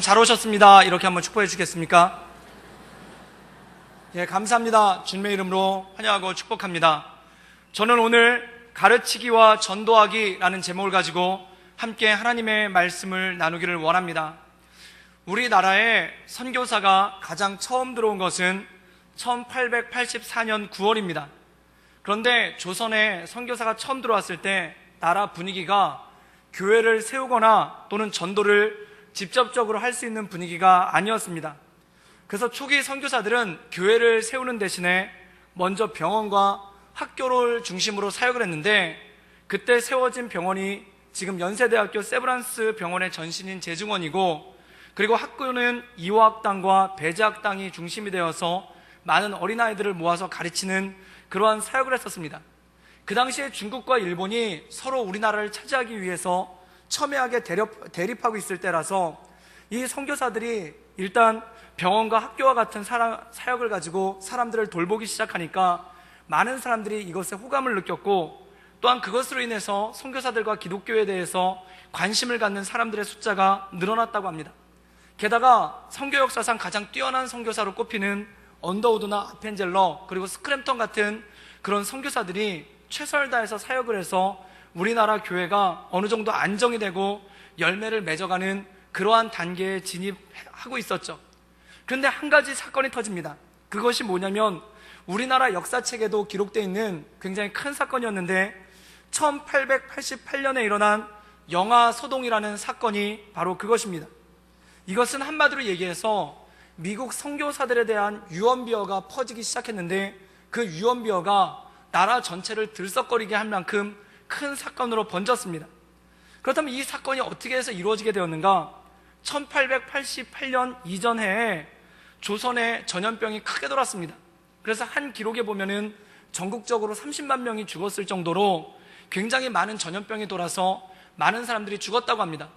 잘 오셨습니다. 이렇게 한번 축복해 주시겠습니까? 예, 감사합니다. 주님의 이름으로 환영하고 축복합니다. 저는 오늘 가르치기와 전도하기라는 제목을 가지고 함께 하나님의 말씀을 나누기를 원합니다. 우리나라에 선교사가 가장 처음 들어온 것은 1884년 9월입니다. 그런데 조선에 선교사가 처음 들어왔을 때 나라 분위기가 교회를 세우거나 또는 전도를 직접적으로 할 수 있는 분위기가 아니었습니다. 그래서 초기 선교사들은 교회를 세우는 대신에 먼저 병원과 학교를 중심으로 사역을 했는데, 그때 세워진 병원이 지금 연세대학교 세브란스 병원의 전신인 재중원이고, 그리고 학교는 이화학당과 배제학당이 중심이 되어서 많은 어린아이들을 모아서 가르치는 그러한 사역을 했었습니다. 그 당시에 중국과 일본이 서로 우리나라를 차지하기 위해서 첨예하게 대립하고 있을 때라서 이 선교사들이 일단 병원과 학교와 같은 사역을 가지고 사람들을 돌보기 시작하니까 많은 사람들이 이것에 호감을 느꼈고, 또한 그것으로 인해서 선교사들과 기독교에 대해서 관심을 갖는 사람들의 숫자가 늘어났다고 합니다. 게다가 선교 역사상 가장 뛰어난 선교사로 꼽히는 언더우드나 아펜젤러 그리고 스크램턴 같은 그런 선교사들이 최선을 다해서 사역을 해서 우리나라 교회가 어느 정도 안정이 되고 열매를 맺어가는 그러한 단계에 진입하고 있었죠. 그런데 한 가지 사건이 터집니다. 그것이 뭐냐면 우리나라 역사책에도 기록되어 있는 굉장히 큰 사건이었는데, 1888년에 일어난 영아소동이라는 사건이 바로 그것입니다. 이것은 한마디로 얘기해서 미국 선교사들에 대한 유언비어가 퍼지기 시작했는데, 그 유언비어가 나라 전체를 들썩거리게 할 만큼 큰 사건으로 번졌습니다. 그렇다면 이 사건이 어떻게 해서 이루어지게 되었는가? 1888년 이전 해에 조선에 전염병이 크게 돌았습니다. 그래서 한 기록에 보면은 전국적으로 30만 명이 죽었을 정도로 굉장히 많은 전염병이 돌아서 많은 사람들이 죽었다고 합니다.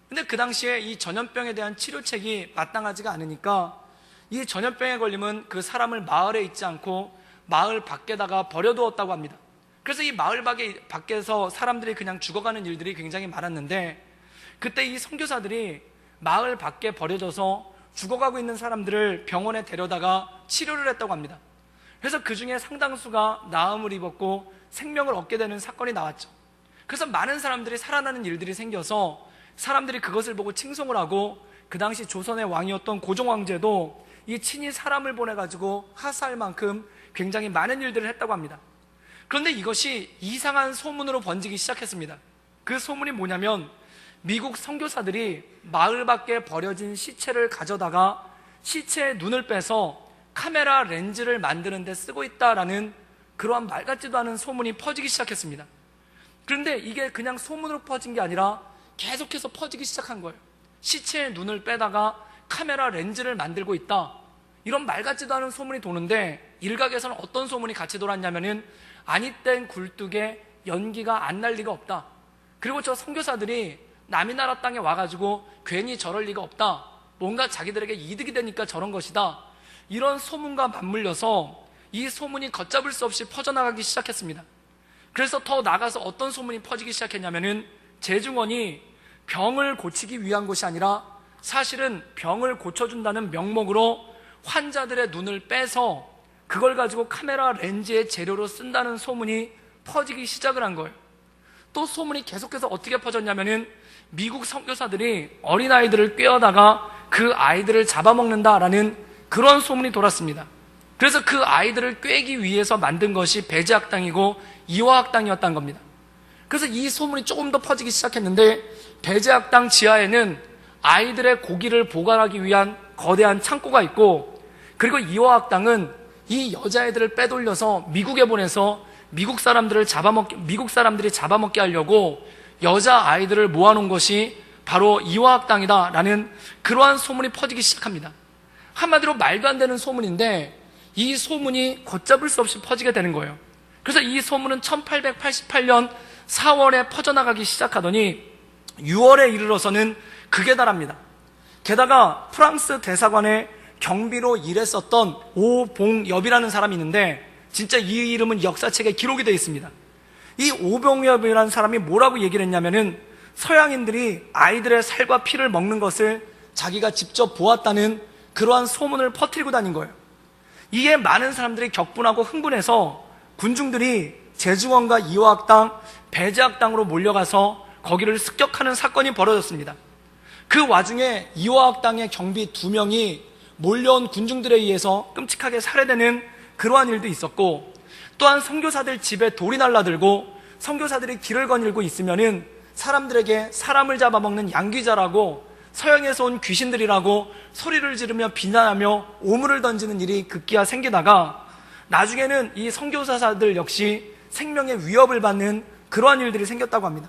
근데 그 당시에 이 전염병에 대한 치료책이 마땅하지가 않으니까 이 전염병에 걸리면 그 사람을 마을에 있지 않고 마을 밖에다가 버려두었다고 합니다. 그래서 이 마을 밖에서 사람들이 그냥 죽어가는 일들이 굉장히 많았는데, 그때 이 선교사들이 마을 밖에 버려져서 죽어가고 있는 사람들을 병원에 데려다가 치료를 했다고 합니다. 그래서 그 중에 상당수가 나음을 입었고 생명을 얻게 되는 사건이 나왔죠. 그래서 많은 사람들이 살아나는 일들이 생겨서 사람들이 그것을 보고 칭송을 하고, 그 당시 조선의 왕이었던 고종황제도 이 친히 사람을 보내가지고 하사할 만큼 굉장히 많은 일들을 했다고 합니다. 그런데 이것이 이상한 소문으로 번지기 시작했습니다. 그 소문이 뭐냐면 미국 선교사들이 마을 밖에 버려진 시체를 가져다가 시체의 눈을 빼서 카메라 렌즈를 만드는 데 쓰고 있다라는 그러한 말 같지도 않은 소문이 퍼지기 시작했습니다. 그런데 이게 그냥 소문으로 퍼진 게 아니라 계속해서 퍼지기 시작한 거예요. 시체의 눈을 빼다가 카메라 렌즈를 만들고 있다, 이런 말 같지도 않은 소문이 도는데, 일각에서는 어떤 소문이 같이 돌았냐면은 아니 땐 굴뚝에 연기가 안 날 리가 없다, 그리고 저 선교사들이 남의 나라 땅에 와가지고 괜히 저럴 리가 없다, 뭔가 자기들에게 이득이 되니까 저런 것이다, 이런 소문과 맞물려서 이 소문이 걷잡을 수 없이 퍼져나가기 시작했습니다. 그래서 더 나가서 어떤 소문이 퍼지기 시작했냐면은 재중원이 병을 고치기 위한 것이 아니라 사실은 병을 고쳐준다는 명목으로 환자들의 눈을 빼서 그걸 가지고 카메라 렌즈의 재료로 쓴다는 소문이 퍼지기 시작을 한 거예요. 또 소문이 계속해서 어떻게 퍼졌냐면은 미국 선교사들이 어린아이들을 꿰어다가 그 아이들을 잡아먹는다라는 그런 소문이 돌았습니다. 그래서 그 아이들을 꿰기 위해서 만든 것이 배제학당이고 이화학당이었다는 겁니다. 그래서 이 소문이 조금 더 퍼지기 시작했는데, 배제학당 지하에는 아이들의 고기를 보관하기 위한 거대한 창고가 있고, 그리고 이화학당은 이 여자애들을 빼돌려서 미국에 보내서 미국 사람들이 잡아먹게 하려고 여자 아이들을 모아놓은 것이 바로 이화학당이다라는 그러한 소문이 퍼지기 시작합니다. 한마디로 말도 안 되는 소문인데 이 소문이 걷잡을 수 없이 퍼지게 되는 거예요. 그래서 이 소문은 1888년 4월에 퍼져나가기 시작하더니 6월에 이르러서는 극에 달합니다. 게다가 프랑스 대사관에 경비로 일했었던 오봉엽이라는 사람이 있는데, 진짜 이 이름은 역사책에 기록이 되어 있습니다. 이 오봉엽이라는 사람이 뭐라고 얘기를 했냐면은 서양인들이 아이들의 살과 피를 먹는 것을 자기가 직접 보았다는 그러한 소문을 퍼뜨리고 다닌 거예요. 이에 많은 사람들이 격분하고 흥분해서 군중들이 제중원과 이화학당, 배제학당으로 몰려가서 거기를 습격하는 사건이 벌어졌습니다. 그 와중에 이화학당의 경비 2명이 몰려온 군중들에 의해서 끔찍하게 살해되는 그러한 일도 있었고, 또한 선교사들 집에 돌이 날라들고 선교사들이 길을 거닐고 있으면은 사람들에게 사람을 잡아먹는 양귀자라고, 서양에서 온 귀신들이라고 소리를 지르며 비난하며 오물을 던지는 일이 급기야 생기다가 나중에는 이 선교사들 역시 생명의 위협을 받는 그러한 일들이 생겼다고 합니다.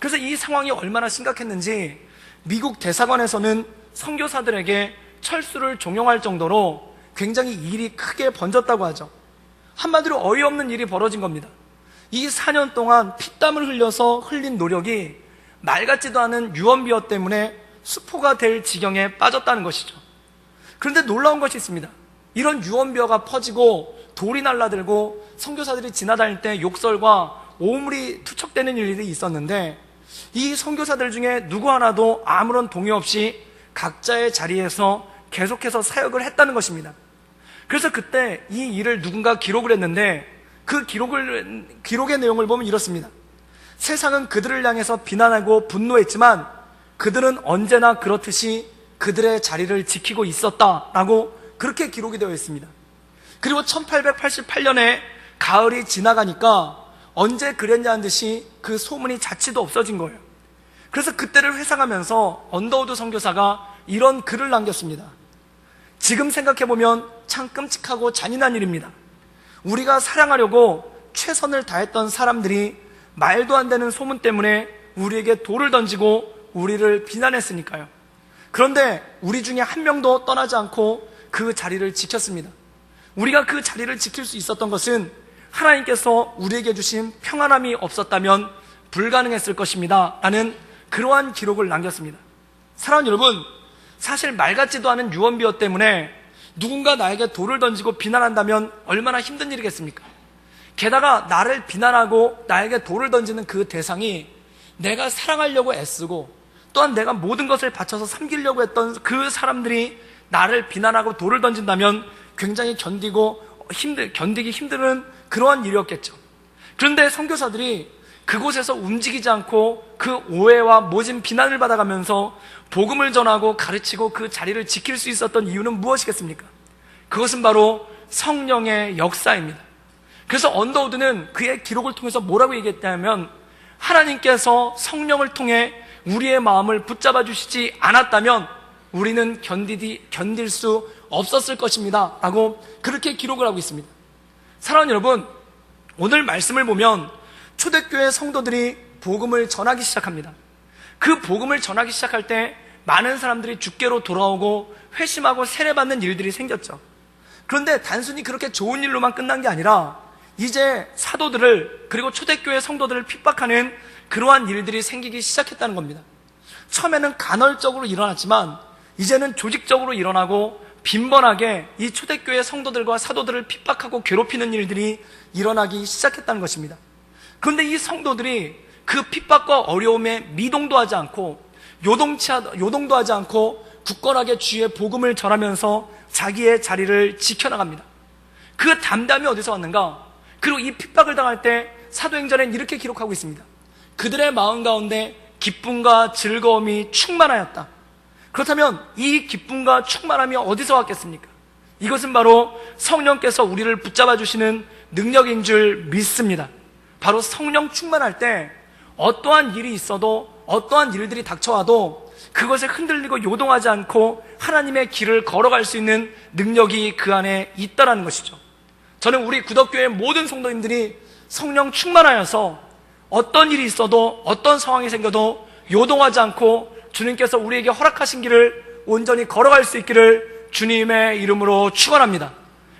그래서 이 상황이 얼마나 심각했는지 미국 대사관에서는 선교사들에게 철수를 종용할 정도로 굉장히 일이 크게 번졌다고 하죠. 한마디로 어이없는 일이 벌어진 겁니다. 이 4년 동안 피땀을 흘려서 흘린 노력이 말 같지도 않은 유언비어 때문에 수포가 될 지경에 빠졌다는 것이죠. 그런데 놀라운 것이 있습니다. 이런 유언비어가 퍼지고 돌이 날라들고 선교사들이 지나다닐 때 욕설과 오물이 투척되는 일이 있었는데, 이 선교사들 중에 누구 하나도 아무런 동의 없이 각자의 자리에서 계속해서 사역을 했다는 것입니다. 그래서 그때 이 일을 누군가 기록을 했는데, 그 기록의 내용을 보면 이렇습니다. 세상은 그들을 향해서 비난하고 분노했지만 그들은 언제나 그렇듯이 그들의 자리를 지키고 있었다라고 그렇게 기록이 되어 있습니다. 그리고 1888년에 가을이 지나가니까 언제 그랬냐는 듯이 그 소문이 자취도 없어진 거예요. 그래서 그때를 회상하면서 언더우드 선교사가 이런 글을 남겼습니다. 지금 생각해보면 참 끔찍하고 잔인한 일입니다. 우리가 사랑하려고 최선을 다했던 사람들이 말도 안 되는 소문 때문에 우리에게 돌을 던지고 우리를 비난했으니까요. 그런데 우리 중에 한 명도 떠나지 않고 그 자리를 지켰습니다. 우리가 그 자리를 지킬 수 있었던 것은 하나님께서 우리에게 주신 평안함이 없었다면 불가능했을 것입니다 라는 그러한 기록을 남겼습니다. 사랑하는 여러분, 사실 말 같지도 않은 유언비어 때문에 누군가 나에게 돌을 던지고 비난한다면 얼마나 힘든 일이겠습니까? 게다가 나를 비난하고 나에게 돌을 던지는 그 대상이 내가 사랑하려고 애쓰고 또한 내가 모든 것을 바쳐서 섬기려고 했던 그 사람들이 나를 비난하고 돌을 던진다면 굉장히 견디기 힘든 그러한 일이었겠죠. 그런데 선교사들이 그곳에서 움직이지 않고 그 오해와 모진 비난을 받아가면서 복음을 전하고 가르치고 그 자리를 지킬 수 있었던 이유는 무엇이겠습니까? 그것은 바로 성령의 역사입니다. 그래서 언더우드는 그의 기록을 통해서 뭐라고 얘기했냐면, 하나님께서 성령을 통해 우리의 마음을 붙잡아 주시지 않았다면 우리는 견딜 수 없었을 것입니다 라고 그렇게 기록을 하고 있습니다. 사랑하는 여러분, 오늘 말씀을 보면 초대교회 성도들이 복음을 전하기 시작합니다. 그 복음을 전하기 시작할 때 많은 사람들이 주께로 돌아오고 회심하고 세례받는 일들이 생겼죠. 그런데 단순히 그렇게 좋은 일로만 끝난 게 아니라 이제 사도들을, 그리고 초대교회 성도들을 핍박하는 그러한 일들이 생기기 시작했다는 겁니다. 처음에는 간헐적으로 일어났지만 이제는 조직적으로 일어나고 빈번하게 이 초대교회 성도들과 사도들을 핍박하고 괴롭히는 일들이 일어나기 시작했다는 것입니다. 그런데 이 성도들이 그 핍박과 어려움에 미동도 하지 않고 요동도 하지 않고 굳건하게 주의 복음을 전하면서 자기의 자리를 지켜나갑니다. 그 담담이 어디서 왔는가? 그리고 이 핍박을 당할 때 사도행전엔 이렇게 기록하고 있습니다. 그들의 마음 가운데 기쁨과 즐거움이 충만하였다. 그렇다면 이 기쁨과 충만함이 어디서 왔겠습니까? 이것은 바로 성령께서 우리를 붙잡아 주시는 능력인 줄 믿습니다. 바로 성령 충만할 때 어떠한 일이 있어도, 어떠한 일들이 닥쳐와도 그것에 흔들리고 요동하지 않고 하나님의 길을 걸어갈 수 있는 능력이 그 안에 있다라는 것이죠. 저는 우리 구덕교회 모든 성도님들이 성령 충만하여서 어떤 일이 있어도, 어떤 상황이 생겨도 요동하지 않고 주님께서 우리에게 허락하신 길을 온전히 걸어갈 수 있기를 주님의 이름으로 축원합니다.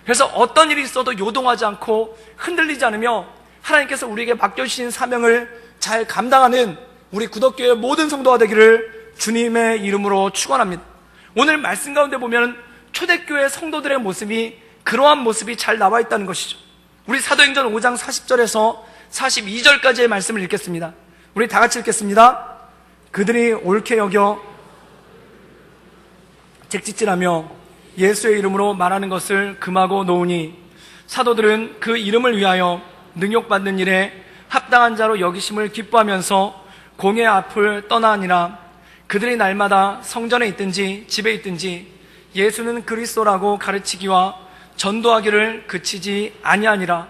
그래서 어떤 일이 있어도 요동하지 않고 흔들리지 않으며 하나님께서 우리에게 맡겨주신 사명을 잘 감당하는 우리 구덕교회 모든 성도가 되기를 주님의 이름으로 축원합니다. 오늘 말씀 가운데 보면 초대교회 성도들의 모습이, 그러한 모습이 잘 나와 있다는 것이죠. 우리 사도행전 5장 40절에서 42절까지의 말씀을 읽겠습니다. 우리 다 같이 읽겠습니다. 그들이 옳게 여겨 채찍질하며 예수의 이름으로 말하는 것을 금하고 놓으니 사도들은 그 이름을 위하여 능욕받는 일에 합당한 자로 여기심을 기뻐하면서 공의 앞을 떠나니라. 그들이 날마다 성전에 있든지 집에 있든지 예수는 그리스도라고 가르치기와 전도하기를 그치지 아니하니라.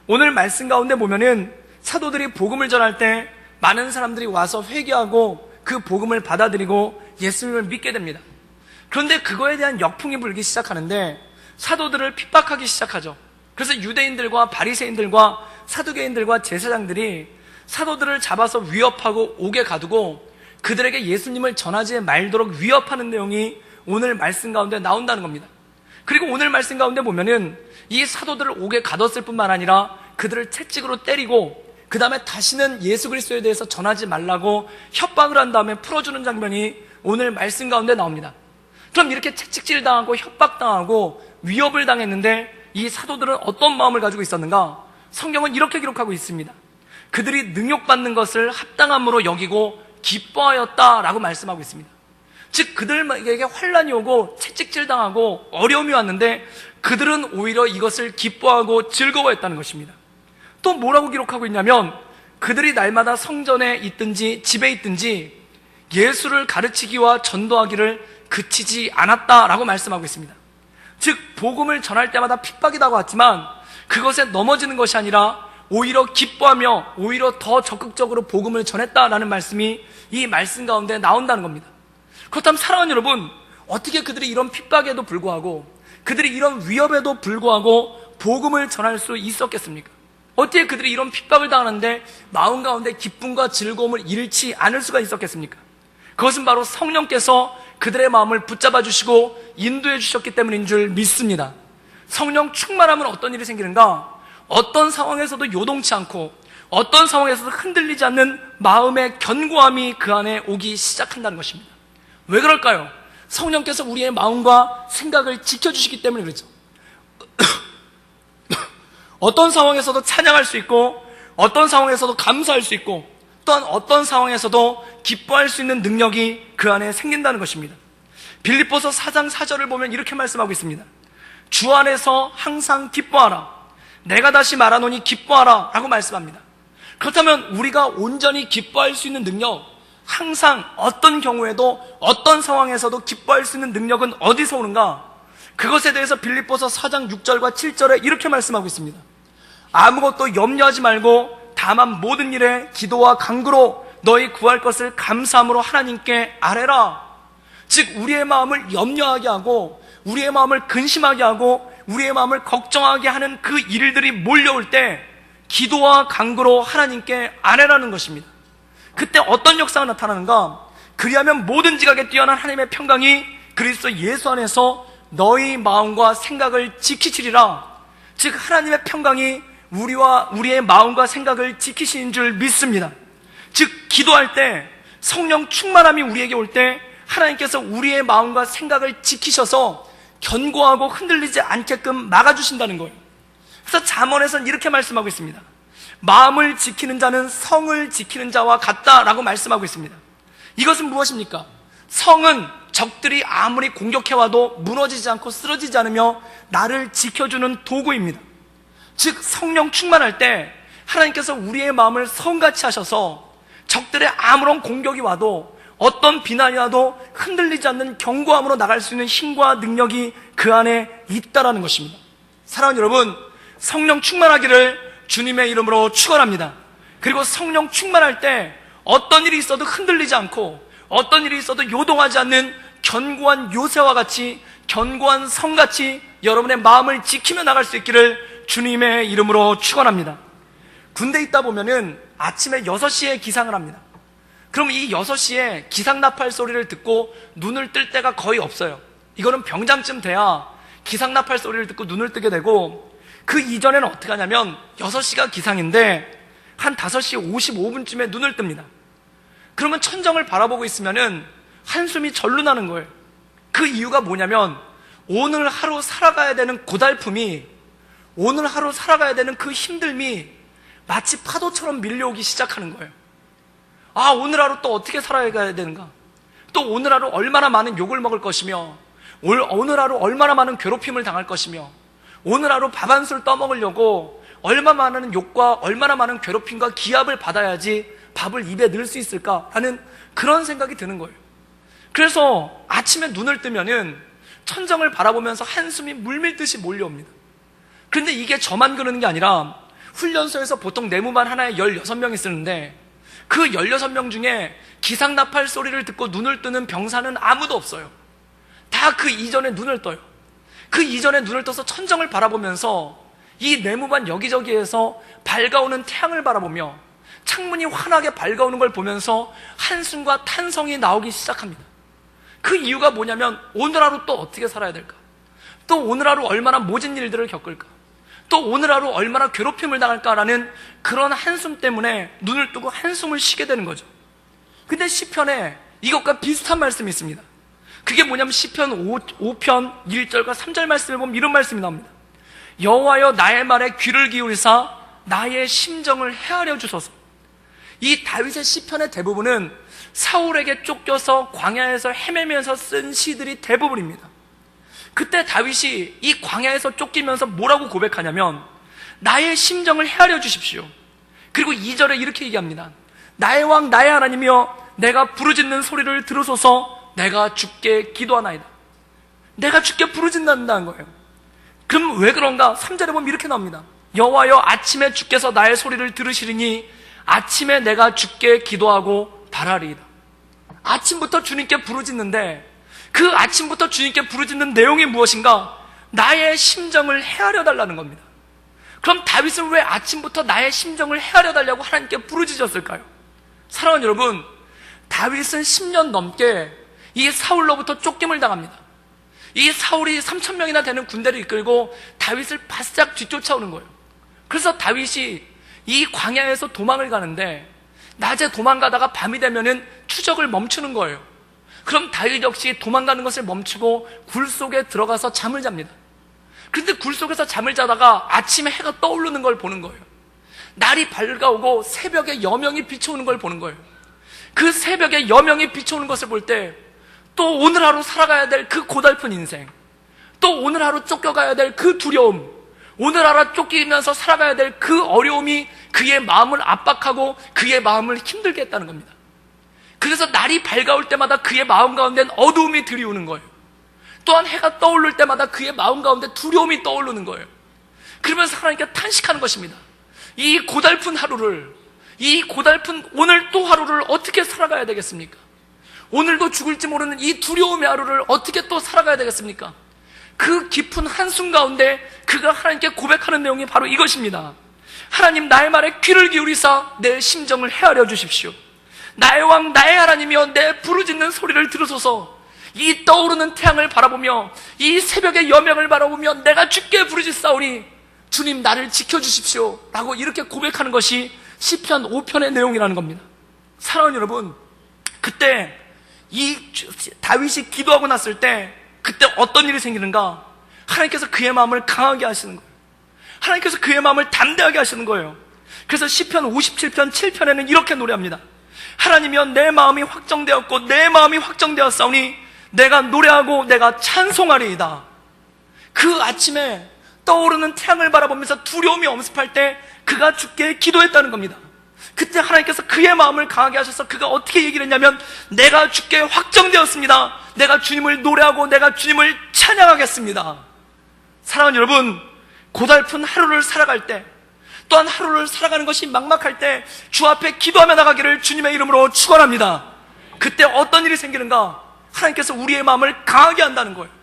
오늘 말씀 가운데 보면은 사도들이 복음을 전할 때 많은 사람들이 와서 회개하고 그 복음을 받아들이고 예수님을 믿게 됩니다. 그런데 그거에 대한 역풍이 불기 시작하는데 사도들을 핍박하기 시작하죠. 그래서 유대인들과 바리새인들과 사두개인들과 제사장들이 사도들을 잡아서 위협하고 옥에 가두고 그들에게 예수님을 전하지 말도록 위협하는 내용이 오늘 말씀 가운데 나온다는 겁니다. 그리고 오늘 말씀 가운데 보면은 이 사도들을 옥에 가뒀을 뿐만 아니라 그들을 채찍으로 때리고 그 다음에 다시는 예수 그리스도에 대해서 전하지 말라고 협박을 한 다음에 풀어주는 장면이 오늘 말씀 가운데 나옵니다. 그럼 이렇게 채찍질 당하고 협박당하고 위협을 당했는데 이 사도들은 어떤 마음을 가지고 있었는가? 성경은 이렇게 기록하고 있습니다. 그들이 능욕받는 것을 합당함으로 여기고 기뻐하였다라고 말씀하고 있습니다. 즉 그들에게 환난이 오고 채찍질 당하고 어려움이 왔는데 그들은 오히려 이것을 기뻐하고 즐거워했다는 것입니다. 또 뭐라고 기록하고 있냐면 그들이 날마다 성전에 있든지 집에 있든지 예수를 가르치기와 전도하기를 그치지 않았다라고 말씀하고 있습니다. 즉 복음을 전할 때마다 핍박이 다가왔지만 그것에 넘어지는 것이 아니라 오히려 기뻐하며 오히려 더 적극적으로 복음을 전했다라는 말씀이 이 말씀 가운데 나온다는 겁니다. 그렇다면 사랑하는 여러분, 어떻게 그들이 이런 핍박에도 불구하고 그들이 이런 위협에도 불구하고 복음을 전할 수 있었겠습니까? 어떻게 그들이 이런 핍박을 당하는데 마음 가운데 기쁨과 즐거움을 잃지 않을 수가 있었겠습니까? 그것은 바로 성령께서 그들의 마음을 붙잡아 주시고 인도해 주셨기 때문인 줄 믿습니다. 성령 충만하면 어떤 일이 생기는가? 어떤 상황에서도 요동치 않고 어떤 상황에서도 흔들리지 않는 마음의 견고함이 그 안에 오기 시작한다는 것입니다. 왜 그럴까요? 성령께서 우리의 마음과 생각을 지켜주시기 때문에 그렇죠. 어떤 상황에서도 찬양할 수 있고 어떤 상황에서도 감사할 수 있고 또한 어떤 상황에서도 기뻐할 수 있는 능력이 그 안에 생긴다는 것입니다. 빌립보서 4장 4절을 보면 이렇게 말씀하고 있습니다. 주 안에서 항상 기뻐하라. 내가 다시 말하노니 기뻐하라 라고 말씀합니다. 그렇다면 우리가 온전히 기뻐할 수 있는 능력, 항상 어떤 경우에도 어떤 상황에서도 기뻐할 수 있는 능력은 어디서 오는가? 그것에 대해서 빌립보서 4장 6절과 7절에 이렇게 말씀하고 있습니다. 아무것도 염려하지 말고 다만 모든 일에 기도와 간구로 너희 구할 것을 감사함으로 하나님께 아뢰라. 즉 우리의 마음을 염려하게 하고 우리의 마음을 근심하게 하고 우리의 마음을 걱정하게 하는 그 일들이 몰려올 때 기도와 간구로 하나님께 아뢰라는 것입니다. 그때 어떤 역사가 나타나는가? 그리하면 모든 지각에 뛰어난 하나님의 평강이 그리스도 예수 안에서 너희 마음과 생각을 지키시리라. 즉 하나님의 평강이 우리와 우리의 마음과 생각을 지키시는 줄 믿습니다. 즉 기도할 때 성령 충만함이 우리에게 올 때 하나님께서 우리의 마음과 생각을 지키셔서 견고하고 흔들리지 않게끔 막아주신다는 거예요. 그래서 잠언에서는 이렇게 말씀하고 있습니다. 마음을 지키는 자는 성을 지키는 자와 같다라고 말씀하고 있습니다. 이것은 무엇입니까? 성은 적들이 아무리 공격해와도 무너지지 않고 쓰러지지 않으며 나를 지켜주는 도구입니다. 즉 성령 충만할 때 하나님께서 우리의 마음을 성같이 하셔서 적들의 아무런 공격이 와도 어떤 비난이 와도 흔들리지 않는 견고함으로 나갈 수 있는 힘과 능력이 그 안에 있다라는 것입니다. 사랑하는 여러분, 성령 충만하기를 주님의 이름으로 축원합니다. 그리고 성령 충만할 때 어떤 일이 있어도 흔들리지 않고 어떤 일이 있어도 요동하지 않는 견고한 요새와 같이 견고한 성같이 여러분의 마음을 지키며 나갈 수 있기를 주님의 이름으로 축원합니다. 군대에 있다 보면은 아침에 6시에 기상을 합니다. 그럼 이 6시에 기상나팔 소리를 듣고 눈을 뜰 때가 거의 없어요. 이거는 병장쯤 돼야 기상나팔 소리를 듣고 눈을 뜨게 되고, 그 이전에는 어떻게 하냐면 6시가 기상인데 한 5시 55분쯤에 눈을 뜹니다. 그러면 천정을 바라보고 있으면은 한숨이 절로 나는 거예요. 그 이유가 뭐냐면 오늘 하루 살아가야 되는 고달픔이, 오늘 하루 살아가야 되는 그 힘듦이 마치 파도처럼 밀려오기 시작하는 거예요. 아, 오늘 하루 또 어떻게 살아가야 되는가? 또 오늘 하루 얼마나 많은 욕을 먹을 것이며 오늘 하루 얼마나 많은 괴롭힘을 당할 것이며, 오늘 하루 밥 한 술 떠먹으려고 얼마나 많은 욕과 얼마나 많은 괴롭힘과 기합을 받아야지 밥을 입에 넣을 수 있을까라는 그런 생각이 드는 거예요. 그래서 아침에 눈을 뜨면은 천정을 바라보면서 한숨이 물밀듯이 몰려옵니다. 그런데 이게 저만 그러는 게 아니라 훈련소에서 보통 내무반 하나에 16명이 쓰는데 그 16명 중에 기상나팔 소리를 듣고 눈을 뜨는 병사는 아무도 없어요. 다 그 이전에 눈을 떠요. 그 이전에 눈을 떠서 천정을 바라보면서 이 내무반 여기저기에서 밝아오는 태양을 바라보며 창문이 환하게 밝아오는 걸 보면서 한숨과 탄성이 나오기 시작합니다. 그 이유가 뭐냐면 오늘 하루 또 어떻게 살아야 될까? 또 오늘 하루 얼마나 모진 일들을 겪을까? 또 오늘 하루 얼마나 괴롭힘을 당할까라는 그런 한숨 때문에 눈을 뜨고 한숨을 쉬게 되는 거죠. 근데 시편에 이것과 비슷한 말씀이 있습니다. 그게 뭐냐면 시편 5편 1절과 3절 말씀을 보면 이런 말씀이 나옵니다. 여호와여 나의 말에 귀를 기울이사 나의 심정을 헤아려 주소서. 이 다윗의 시편의 대부분은 사울에게 쫓겨서 광야에서 헤매면서 쓴 시들이 대부분입니다. 그때 다윗이 이 광야에서 쫓기면서 뭐라고 고백하냐면 나의 심정을 헤아려 주십시오. 그리고 2절에 이렇게 얘기합니다. 나의 왕 나의 하나님이여 내가 부르짖는 소리를 들으소서. 내가 주께 기도하나이다. 내가 주께 부르짖는다는 거예요. 그럼 왜 그런가? 3절에 보면 이렇게 나옵니다. 여호와여 아침에 주께서 나의 소리를 들으시리니 아침에 내가 주께 기도하고 바라리이다. 아침부터 주님께 부르짖는데 그 아침부터 주님께 부르짖는 내용이 무엇인가? 나의 심정을 헤아려 달라는 겁니다. 그럼 다윗은 왜 아침부터 나의 심정을 헤아려 달라고 하나님께 부르짖었을까요? 사랑하는 여러분, 다윗은 10년 넘게 이 사울로부터 쫓김을 당합니다. 이 사울이 3,000명이나 되는 군대를 이끌고 다윗을 바싹 뒤쫓아오는 거예요. 그래서 다윗이 이 광야에서 도망을 가는데 낮에 도망가다가 밤이 되면은 추적을 멈추는 거예요. 그럼 다윗 역시 도망가는 것을 멈추고 굴 속에 들어가서 잠을 잡니다. 그런데 굴 속에서 잠을 자다가 아침에 해가 떠오르는 걸 보는 거예요. 날이 밝아오고 새벽에 여명이 비춰오는 걸 보는 거예요. 그 새벽에 여명이 비춰오는 것을 볼 때 또 오늘 하루 살아가야 될 그 고달픈 인생, 또 오늘 하루 쫓겨가야 될 그 두려움, 오늘 하루 쫓기면서 살아가야 될 그 어려움이 그의 마음을 압박하고 그의 마음을 힘들게 했다는 겁니다. 그래서 날이 밝아올 때마다 그의 마음 가운데는 어두움이 드리우는 거예요. 또한 해가 떠오를 때마다 그의 마음 가운데 두려움이 떠오르는 거예요. 그러면서 하나님께 탄식하는 것입니다. 이 고달픈 하루를, 이 고달픈 오늘 또 하루를 어떻게 살아가야 되겠습니까? 오늘도 죽을지 모르는 이 두려움의 하루를 어떻게 또 살아가야 되겠습니까? 그 깊은 한숨 가운데 그가 하나님께 고백하는 내용이 바로 이것입니다. 하나님, 나의 말에 귀를 기울이사 내 심정을 헤아려 주십시오. 나의 왕 나의 하나님이여 내 부르짖는 소리를 들으소서. 이 떠오르는 태양을 바라보며 이 새벽의 여명을 바라보며 내가 주께 부르짖사오니 주님 나를 지켜주십시오 라고 이렇게 고백하는 것이 시편 5편의 내용이라는 겁니다. 사랑하는 여러분, 그때 이 다윗이 기도하고 났을 때 그때 어떤 일이 생기는가? 하나님께서 그의 마음을 강하게 하시는 거예요. 하나님께서 그의 마음을 담대하게 하시는 거예요. 그래서 시편 57편 7편에는 이렇게 노래합니다. 하나님이여 내 마음이 확정되었고 내 마음이 확정되었사오니 내가 노래하고 내가 찬송하리이다. 그 아침에 떠오르는 태양을 바라보면서 두려움이 엄습할 때 그가 주께 기도했다는 겁니다. 그때 하나님께서 그의 마음을 강하게 하셔서 그가 어떻게 얘기를 했냐면 내가 주께 확정되었습니다. 내가 주님을 노래하고 내가 주님을 찬양하겠습니다. 사랑하는 여러분, 고달픈 하루를 살아갈 때, 또한 하루를 살아가는 것이 막막할 때 주 앞에 기도하며 나가기를 주님의 이름으로 축원합니다. 그때 어떤 일이 생기는가? 하나님께서 우리의 마음을 강하게 한다는 거예요.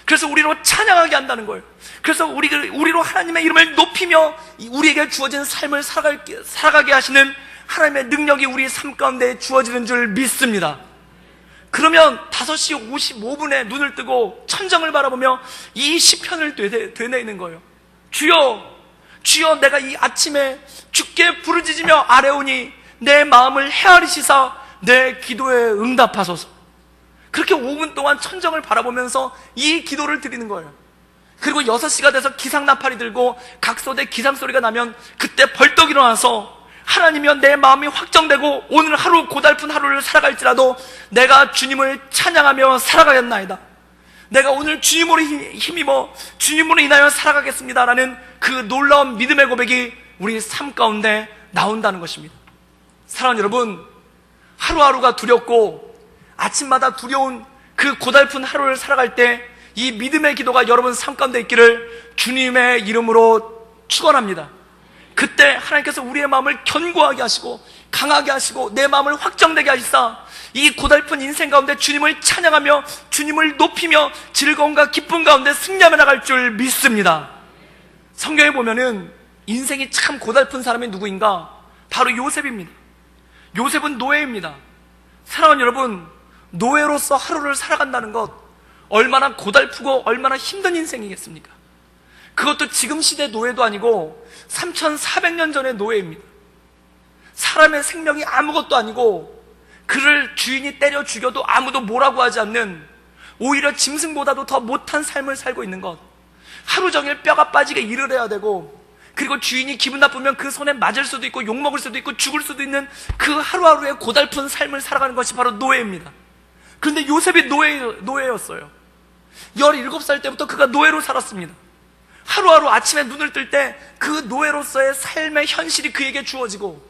그래서 우리로 찬양하게 한다는 거예요. 그래서 우리로 하나님의 이름을 높이며 우리에게 주어진 삶을 살아가게 하시는 하나님의 능력이 우리 삶 가운데 주어지는 줄 믿습니다. 그러면 5시 55분에 눈을 뜨고 천정을 바라보며 이 시편을 되뇌이는 거예요. 주여, 주여, 내가 이 아침에 주께 부르짖으며 아뢰오니 내 마음을 헤아리시사 내 기도에 응답하소서. 그렇게 5분 동안 천정을 바라보면서 이 기도를 드리는 거예요. 그리고 6시가 돼서 기상나팔이 들고 각소대 기상소리가 나면 그때 벌떡 일어나서 하나님이여 내 마음이 확정되고 오늘 하루 고달픈 하루를 살아갈지라도 내가 주님을 찬양하며 살아가겠나이다. 내가 오늘 주님으로 힘입어 주님으로 인하여 살아가겠습니다 라는 그 놀라운 믿음의 고백이 우리 삶 가운데 나온다는 것입니다. 사랑하는 여러분, 하루하루가 두렵고 아침마다 두려운 그 고달픈 하루를 살아갈 때 이 믿음의 기도가 여러분 삶 가운데 있기를 주님의 이름으로 축원합니다. 그때 하나님께서 우리의 마음을 견고하게 하시고 강하게 하시고 내 마음을 확정되게 하시사 이 고달픈 인생 가운데 주님을 찬양하며 주님을 높이며 즐거움과 기쁨 가운데 승리하며 나갈 줄 믿습니다. 성경에 보면은 인생이 참 고달픈 사람이 누구인가? 바로 요셉입니다. 요셉은 노예입니다. 사랑하는 여러분, 노예로서 하루를 살아간다는 것 얼마나 고달프고 얼마나 힘든 인생이겠습니까? 그것도 지금 시대 노예도 아니고 3400년 전의 노예입니다. 사람의 생명이 아무것도 아니고 그를 주인이 때려 죽여도 아무도 뭐라고 하지 않는, 오히려 짐승보다도 더 못한 삶을 살고 있는 것, 하루 종일 뼈가 빠지게 일을 해야 되고, 그리고 주인이 기분 나쁘면 그 손에 맞을 수도 있고 욕먹을 수도 있고 죽을 수도 있는 그 하루하루의 고달픈 삶을 살아가는 것이 바로 노예입니다. 그런데 요셉이 노예였어요. 17살 때부터 그가 노예로 살았습니다. 하루하루 아침에 눈을 뜰 때 그 노예로서의 삶의 현실이 그에게 주어지고,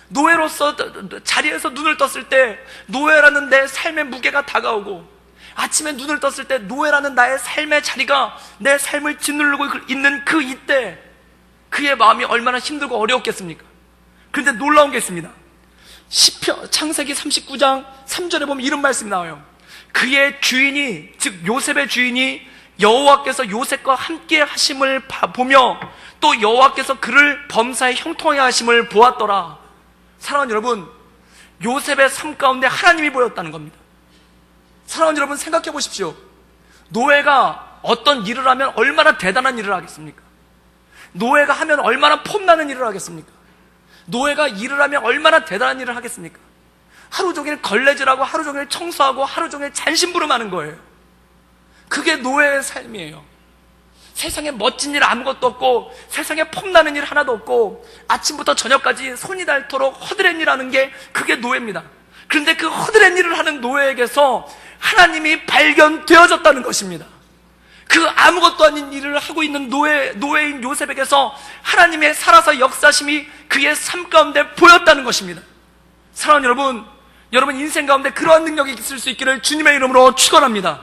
노예로서 자리에서 눈을 떴을 때 노예라는 내 삶의 무게가 다가오고, 아침에 눈을 떴을 때 노예라는 나의 삶의 자리가 내 삶을 짓누르고 있는 그 이때 그의 마음이 얼마나 힘들고 어려웠겠습니까? 그런데 놀라운 게 있습니다. 창세기 39장 3절에 보면 이런 말씀이 나와요. 그의 주인이, 즉 요셉의 주인이 여호와께서 요셉과 함께 하심을 보며 또 여호와께서 그를 범사에 형통하게 하심을 보았더라. 사랑하는 여러분, 요셉의 삶 가운데 하나님이 보였다는 겁니다. 사랑하는 여러분, 생각해 보십시오. 노예가 어떤 일을 하면 얼마나 대단한 일을 하겠습니까? 노예가 하면 얼마나 폼나는 일을 하겠습니까? 노예가 일을 하면 얼마나 대단한 일을 하겠습니까? 하루 종일 걸레질하고 하루 종일 청소하고 하루 종일 잔심부름하는 거예요. 그게 노예의 삶이에요. 세상에 멋진 일 아무것도 없고 세상에 폼나는 일 하나도 없고 아침부터 저녁까지 손이 닳도록 허드렛 일하는 게 그게 노예입니다. 그런데 그 허드렛 일을 하는 노예에게서 하나님이 발견되어졌다는 것입니다. 그 아무것도 아닌 일을 하고 있는 노예인 요셉에게서 하나님의 살아서 역사심이 그의 삶 가운데 보였다는 것입니다. 사랑하는 여러분 인생 가운데 그러한 능력이 있을 수 있기를 주님의 이름으로 축원합니다.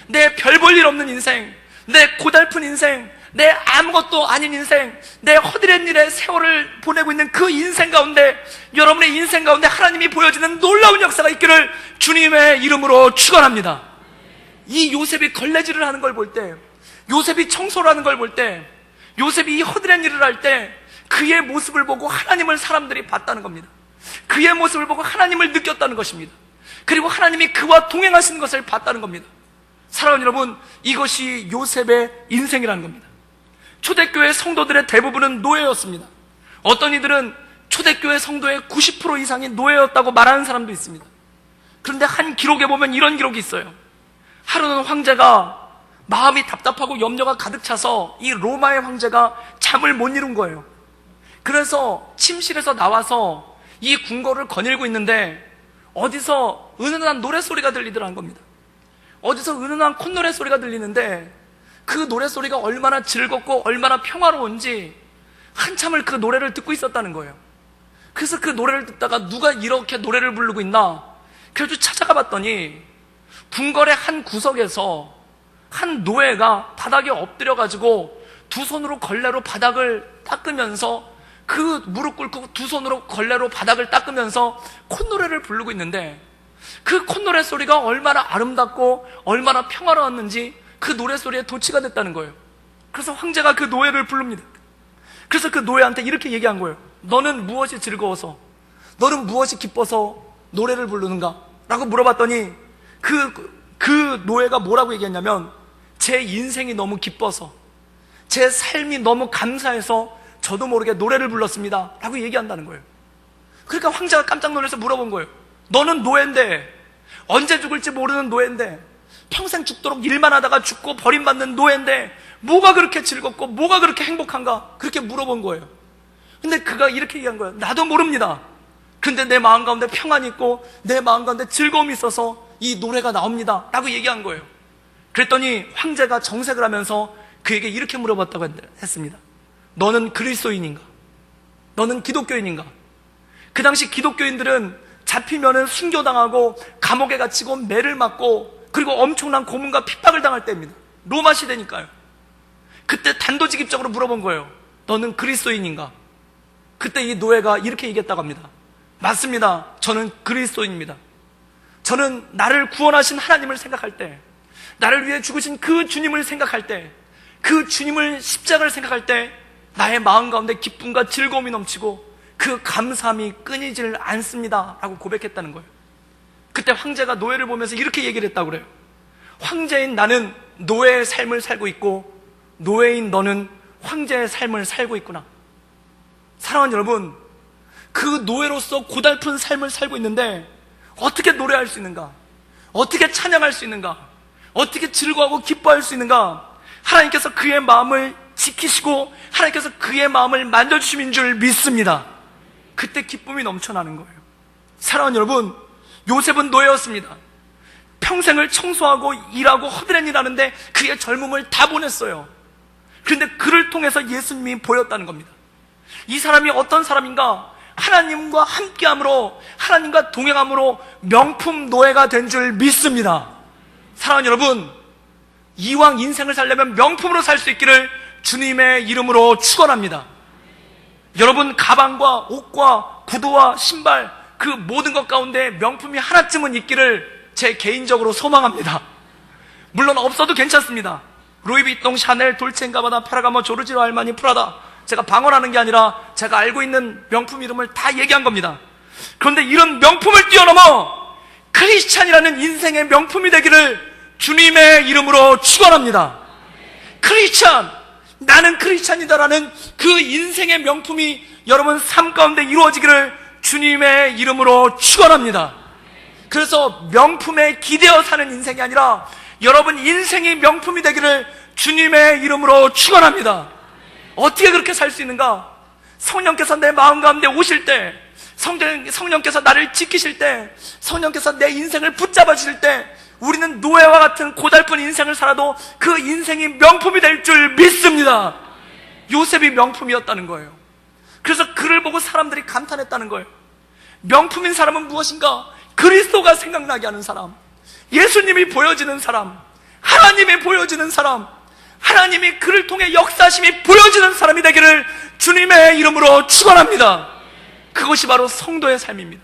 내 별 볼 일 없는 인생, 내 고달픈 인생, 내 아무것도 아닌 인생, 내 허드렛 일의 세월을 보내고 있는 그 인생 가운데, 여러분의 인생 가운데 하나님이 보여주는 놀라운 역사가 있기를 주님의 이름으로 축원합니다. 이 요셉이 걸레질을 하는 걸 볼 때, 요셉이 청소를 하는 걸 볼 때, 요셉이 이 허드렛 일을 할 때 그의 모습을 보고 하나님을 사람들이 봤다는 겁니다. 그의 모습을 보고 하나님을 느꼈다는 것입니다. 그리고 하나님이 그와 동행하시는 것을 봤다는 겁니다. 사랑하는 여러분, 이것이 요셉의 인생이라는 겁니다. 초대교회 성도들의 대부분은 노예였습니다. 어떤 이들은 초대교회 성도의 90% 이상이 노예였다고 말하는 사람도 있습니다. 그런데 한 기록에 보면 이런 기록이 있어요. 하루는 황제가 마음이 답답하고 염려가 가득 차서 이 로마의 황제가 잠을 못 이룬 거예요. 그래서 침실에서 나와서 이 궁궐을 거닐고 있는데 어디서 은은한 노랫소리가 들리더라는 겁니다. 어디서 은은한 콧노래 소리가 들리는데 그 노랫소리가 얼마나 즐겁고 얼마나 평화로운지 한참을 그 노래를 듣고 있었다는 거예요. 그래서 그 노래를 듣다가 누가 이렇게 노래를 부르고 있나 그래서 찾아가 봤더니 궁궐의 한 구석에서 한 노예가 바닥에 엎드려가지고 두 손으로 걸레로 바닥을 닦으면서, 그 무릎 꿇고 두 손으로 걸레로 바닥을 닦으면서 콧노래를 부르고 있는데, 그 콧노래 소리가 얼마나 아름답고 얼마나 평화로웠는지 그 노래소리에 도취가 됐다는 거예요. 그래서 황제가 그 노예를 부릅니다. 그래서 그 노예한테 이렇게 얘기한 거예요. 너는 무엇이 즐거워서, 너는 무엇이 기뻐서 노래를 부르는가? 라고 물어봤더니 그 노예가 뭐라고 얘기했냐면, 제 인생이 너무 기뻐서, 제 삶이 너무 감사해서 저도 모르게 노래를 불렀습니다 라고 얘기한다는 거예요. 그러니까 황제가 깜짝 놀라서 물어본 거예요. 너는 노예인데, 언제 죽을지 모르는 노예인데, 평생 죽도록 일만 하다가 죽고 버림받는 노예인데 뭐가 그렇게 즐겁고 뭐가 그렇게 행복한가? 그렇게 물어본 거예요. 근데 그가 이렇게 얘기한 거예요. 나도 모릅니다. 근데 내 마음 가운데 평안이 있고 내 마음 가운데 즐거움이 있어서 이 노래가 나옵니다 라고 얘기한 거예요. 그랬더니 황제가 정색을 하면서 그에게 이렇게 물어봤다고 했습니다. 너는 그리스도인인가? 너는 기독교인인가? 그 당시 기독교인들은 잡히면은 순교당하고 감옥에 갇히고 매를 맞고 그리고 엄청난 고문과 핍박을 당할 때입니다. 로마 시대니까요. 그때 단도직입적으로 물어본 거예요. 너는 그리스도인인가? 그때 이 노예가 이렇게 얘기했다고 합니다. 맞습니다. 저는 그리스도인입니다. 저는 나를 구원하신 하나님을 생각할 때, 나를 위해 죽으신 그 주님을 생각할 때, 그 주님을 십자가를 생각할 때 나의 마음 가운데 기쁨과 즐거움이 넘치고 그 감사함이 끊이질 않습니다 라고 고백했다는 거예요. 그때 황제가 노예를 보면서 이렇게 얘기를 했다고 그래요. 황제인 나는 노예의 삶을 살고 있고 노예인 너는 황제의 삶을 살고 있구나. 사랑하는 여러분, 그 노예로서 고달픈 삶을 살고 있는데 어떻게 노래할 수 있는가? 어떻게 찬양할 수 있는가? 어떻게 즐거워하고 기뻐할 수 있는가? 하나님께서 그의 마음을 지키시고 하나님께서 그의 마음을 만져주심인 줄 믿습니다. 그때 기쁨이 넘쳐나는 거예요. 사랑하는 여러분, 요셉은 노예였습니다. 평생을 청소하고 일하고 허드렛 일하는데 그의 젊음을 다 보냈어요. 그런데 그를 통해서 예수님이 보였다는 겁니다. 이 사람이 어떤 사람인가? 하나님과 함께함으로, 하나님과 동행함으로 명품 노예가 된 줄 믿습니다. 사랑하는 여러분, 이왕 인생을 살려면 명품으로 살 수 있기를 주님의 이름으로 축원합니다. 여러분, 가방과 옷과 구두와 신발, 그 모든 것 가운데 명품이 하나쯤은 있기를 제 개인적으로 소망합니다. 물론 없어도 괜찮습니다. 루이비통, 샤넬, 돌체인가바나, 페라가모, 조르지오, 알마니, 프라다, 제가 방언하는 게 아니라 제가 알고 있는 명품 이름을 다 얘기한 겁니다. 그런데 이런 명품을 뛰어넘어 크리스찬이라는 인생의 명품이 되기를 주님의 이름으로 축원합니다. 크리스찬, 나는 크리스찬이다라는 그 인생의 명품이 여러분 삶 가운데 이루어지기를 주님의 이름으로 축원합니다. 그래서 명품에 기대어 사는 인생이 아니라 여러분 인생이 명품이 되기를 주님의 이름으로 축원합니다. 어떻게 그렇게 살 수 있는가? 성령께서 내 마음 가운데 오실 때, 성령께서 나를 지키실 때, 성령께서 내 인생을 붙잡아 주실 때 우리는 노예와 같은 고달픈 인생을 살아도 그 인생이 명품이 될 줄 믿습니다. 요셉이 명품이었다는 거예요. 그래서 그를 보고 사람들이 감탄했다는 거예요. 명품인 사람은 무엇인가? 그리스도가 생각나게 하는 사람, 예수님이 보여지는 사람, 하나님이 보여지는 사람, 하나님이 그를 통해 역사심이 보여지는 사람이 되기를 주님의 이름으로 축원합니다. 그것이 바로 성도의 삶입니다.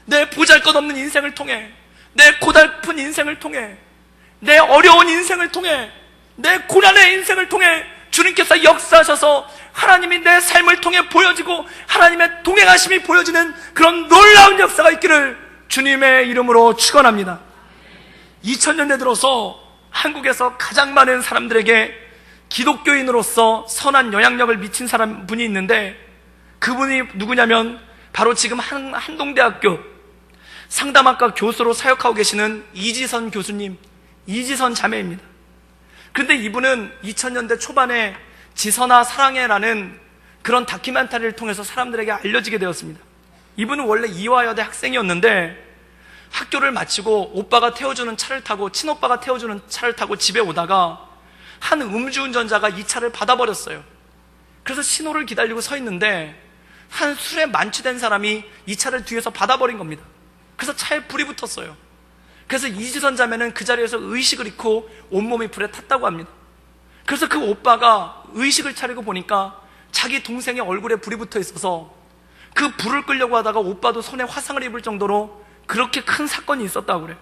내 보잘것없는 인생을 통해, 내 고달픈 인생을 통해, 내 어려운 인생을 통해, 내 고난의 인생을 통해 주님께서 역사하셔서 하나님이 내 삶을 통해 보여지고 하나님의 동행하심이 보여지는 그런 놀라운 역사가 있기를 주님의 이름으로 축원합니다. 2000년대 들어서 한국에서 가장 많은 사람들에게 기독교인으로서 선한 영향력을 미친 분이 있는데 그분이 누구냐면 바로 지금 한동대학교 상담학과 교수로 사역하고 계시는 이지선 교수님, 이지선 자매입니다. 그런데 이분은 2000년대 초반에 지선아 사랑해라는 그런 다큐멘터리를 통해서 사람들에게 알려지게 되었습니다. 이분은 원래 이화여대 학생이었는데 학교를 마치고 오빠가 태워주는 차를 타고, 친오빠가 태워주는 차를 타고 집에 오다가 한 음주운전자가 이 차를 받아버렸어요. 그래서 신호를 기다리고 서 있는데 한 술에 만취된 사람이 이 차를 뒤에서 받아버린 겁니다. 그래서 차에 불이 붙었어요. 그래서 이지선 자매는 그 자리에서 의식을 잃고 온몸이 불에 탔다고 합니다. 그래서 그 오빠가 의식을 차리고 보니까 자기 동생의 얼굴에 불이 붙어 있어서 그 불을 끄려고 하다가 오빠도 손에 화상을 입을 정도로 그렇게 큰 사건이 있었다고 그래요.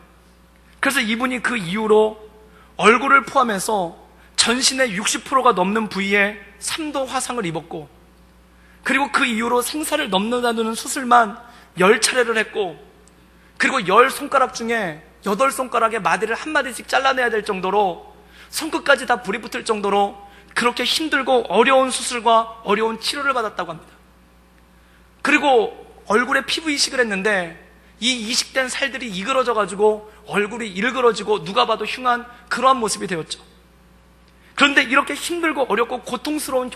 그래서 이분이 그 이후로 얼굴을 포함해서 전신의 60%가 넘는 부위에 3도 화상을 입었고, 그리고 그 이후로 생사를 넘는다는 수술만 10차례를 했고, 그리고 10손가락 중에 8손가락의 마디를 한 마디씩 잘라내야 될 정도로 손끝까지 다 불이 붙을 정도로 그렇게 힘들고 어려운 수술과 어려운 치료를 받았다고 합니다. 그리고 얼굴에 피부 이식을 했는데 이 이식된 살들이 이그러져가지고 얼굴이 일그러지고 누가 봐도 흉한 그러한 모습이 되었죠. 그런데 이렇게 힘들고 어렵고 고통스러운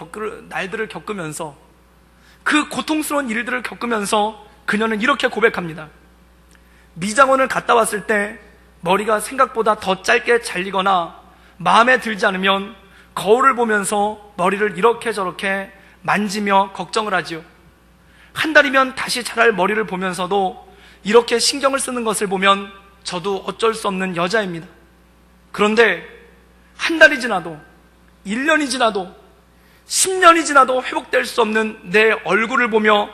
날들을 겪으면서, 그 고통스러운 일들을 겪으면서 그녀는 이렇게 고백합니다. 미장원을 갔다 왔을 때 머리가 생각보다 더 짧게 잘리거나 마음에 들지 않으면 거울을 보면서 머리를 이렇게 저렇게 만지며 걱정을 하지요. 한 달이면 다시 자랄 머리를 보면서도 이렇게 신경을 쓰는 것을 보면 저도 어쩔 수 없는 여자입니다. 그런데 한 달이 지나도 1년이 지나도 10년이 지나도 회복될 수 없는 내 얼굴을 보며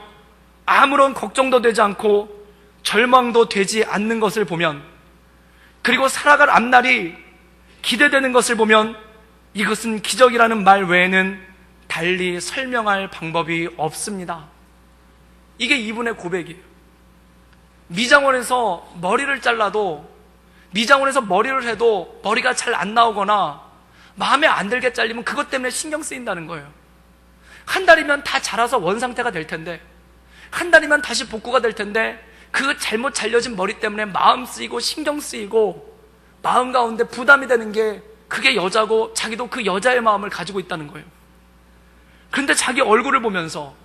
아무런 걱정도 되지 않고 절망도 되지 않는 것을 보면, 그리고 살아갈 앞날이 기대되는 것을 보면 이것은 기적이라는 말 외에는 달리 설명할 방법이 없습니다. 이게 이분의 고백이에요. 미장원에서 머리를 잘라도, 미장원에서 머리를 해도 머리가 잘 안 나오거나 마음에 안 들게 잘리면 그것 때문에 신경 쓰인다는 거예요. 한 달이면 다 자라서 원상태가 될 텐데, 한 달이면 다시 복구가 될 텐데, 그 잘못 잘려진 머리 때문에 마음 쓰이고 신경 쓰이고 마음 가운데 부담이 되는 게, 그게 여자고 자기도 그 여자의 마음을 가지고 있다는 거예요. 그런데 자기 얼굴을 보면서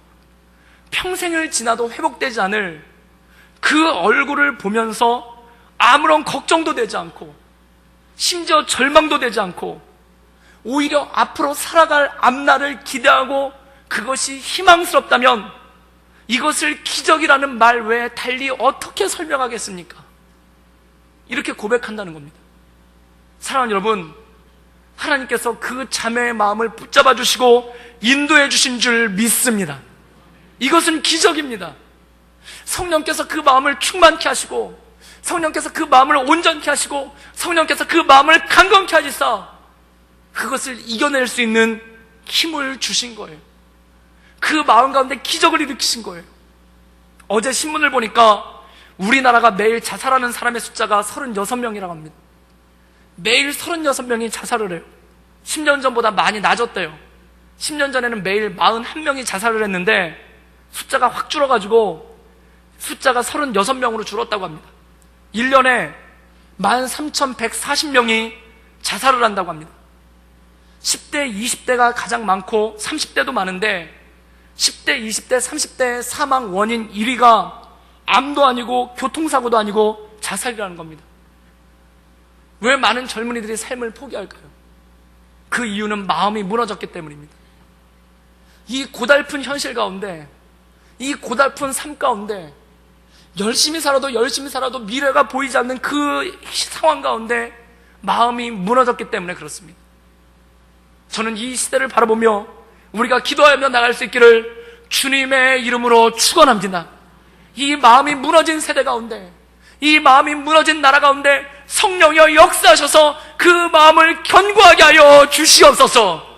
평생을 지나도 회복되지 않을 그 얼굴을 보면서 아무런 걱정도 되지 않고 심지어 절망도 되지 않고 오히려 앞으로 살아갈 앞날을 기대하고 그것이 희망스럽다면 이것을 기적이라는 말 외에 달리 어떻게 설명하겠습니까? 이렇게 고백한다는 겁니다. 사랑하는 여러분, 하나님께서 그 자매의 마음을 붙잡아 주시고 인도해 주신 줄 믿습니다. 이것은 기적입니다. 성령께서 그 마음을 충만케 하시고, 성령께서 그 마음을 온전케 하시고, 성령께서 그 마음을 강건케 하시사 그것을 이겨낼 수 있는 힘을 주신 거예요. 그 마음 가운데 기적을 일으키신 거예요. 어제 신문을 보니까 우리나라가 매일 자살하는 사람의 숫자가 36명이라고 합니다. 매일 36명이 자살을 해요. 10년 전보다 많이 낮았대요. 10년 전에는 매일 41명이 자살을 했는데 숫자가 확 줄어가지고 숫자가 36명으로 줄었다고 합니다. 1년에 13,140명이 자살을 한다고 합니다. 10대, 20대가 가장 많고 30대도 많은데 10대, 20대, 30대의 사망 원인 1위가 암도 아니고 교통사고도 아니고 자살이라는 겁니다. 왜 많은 젊은이들이 삶을 포기할까요? 그 이유는 마음이 무너졌기 때문입니다. 이 고달픈 현실 가운데, 이 고달픈 삶 가운데 열심히 살아도 미래가 보이지 않는 그 상황 가운데 마음이 무너졌기 때문에 그렇습니다. 저는 이 시대를 바라보며 우리가 기도하며 나갈 수 있기를 주님의 이름으로 축원합니다. 이 마음이 무너진 세대 가운데, 이 마음이 무너진 나라 가운데 성령이여 역사하셔서 그 마음을 견고하게 하여 주시옵소서.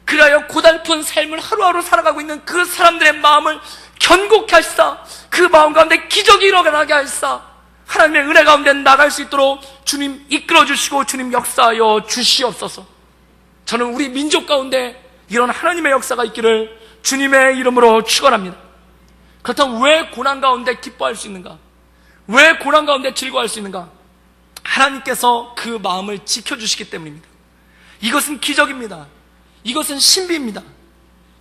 그리하여 고달픈 삶을 하루하루 살아가고 있는 그 사람들의 마음을 견고케 하시사 그 마음 가운데 기적이 일어나게 하시사 하나님의 은혜 가운데 나갈 수 있도록 주님 이끌어 주시고 주님 역사하여 주시옵소서. 저는 우리 민족 가운데 이런 하나님의 역사가 있기를 주님의 이름으로 축원합니다. 그렇다면 왜 고난 가운데 기뻐할 수 있는가? 왜 고난 가운데 즐거워할 수 있는가? 하나님께서 그 마음을 지켜주시기 때문입니다. 이것은 기적입니다. 이것은 신비입니다.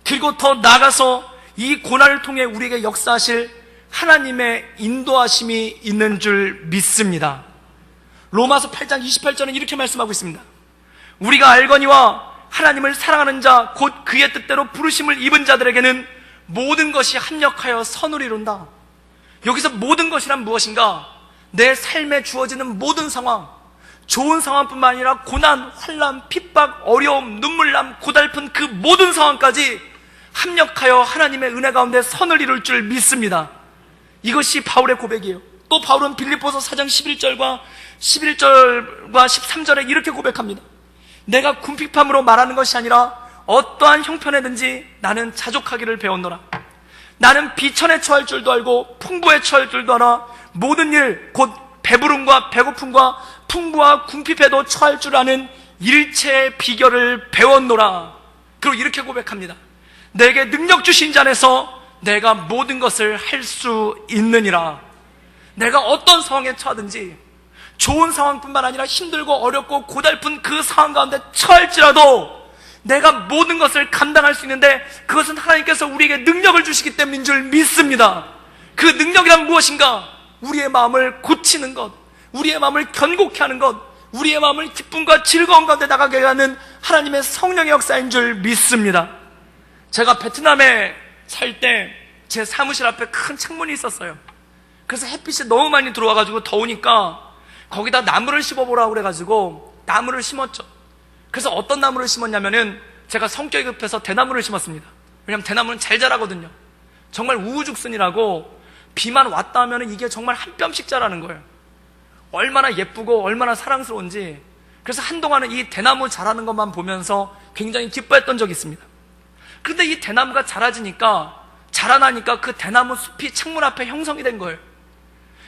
그리고 더 나아가서 이 고난을 통해 우리에게 역사하실 하나님의 인도하심이 있는 줄 믿습니다. 로마서 8장 28절은 이렇게 말씀하고 있습니다. 우리가 알거니와 하나님을 사랑하는 자 곧 그의 뜻대로 부르심을 입은 자들에게는 모든 것이 합력하여 선을 이룬다. 여기서 모든 것이란 무엇인가? 내 삶에 주어지는 모든 상황, 좋은 상황뿐만 아니라 고난, 환난, 핍박, 어려움, 눈물남, 고달픈 그 모든 상황까지 합력하여 하나님의 은혜 가운데 선을 이룰 줄 믿습니다. 이것이 바울의 고백이에요. 또 바울은 빌립보서 4장 11절과 13절에 이렇게 고백합니다. 내가 궁핍함으로 말하는 것이 아니라 어떠한 형편에든지 나는 자족하기를 배웠노라. 나는 비천에 처할 줄도 알고 풍부에 처할 줄도 알아 모든 일 곧 배부름과 배고픔과 풍부와 궁핍에도 처할 줄 아는 일체의 비결을 배웠노라. 그리고 이렇게 고백합니다. 내게 능력 주신 자 안에서 내가 모든 것을 할 수 있느니라. 내가 어떤 상황에 처하든지 좋은 상황뿐만 아니라 힘들고 어렵고 고달픈 그 상황 가운데 처할지라도 내가 모든 것을 감당할 수 있는데 그것은 하나님께서 우리에게 능력을 주시기 때문인 줄 믿습니다. 그 능력이란 무엇인가? 우리의 마음을 고치는 것, 우리의 마음을 견고케 하는 것, 우리의 마음을 기쁨과 즐거움 가운데 나가게 하는 하나님의 성령의 역사인 줄 믿습니다. 제가 베트남에 살 때 제 사무실 앞에 큰 창문이 있었어요. 그래서 햇빛이 너무 많이 들어와가지고 더우니까 거기다 나무를 심어보라고 그래가지고 나무를 심었죠. 그래서 어떤 나무를 심었냐면은 제가 성격이 급해서 대나무를 심었습니다. 왜냐면 대나무는 잘 자라거든요. 정말 우후죽순이라고 비만 왔다 하면은 이게 정말 한 뼘씩 자라는 거예요. 얼마나 예쁘고 얼마나 사랑스러운지. 그래서 한동안은 이 대나무 자라는 것만 보면서 굉장히 기뻐했던 적이 있습니다. 그런데 이 대나무가 자라나니까 그 대나무 숲이 창문 앞에 형성이 된 거예요.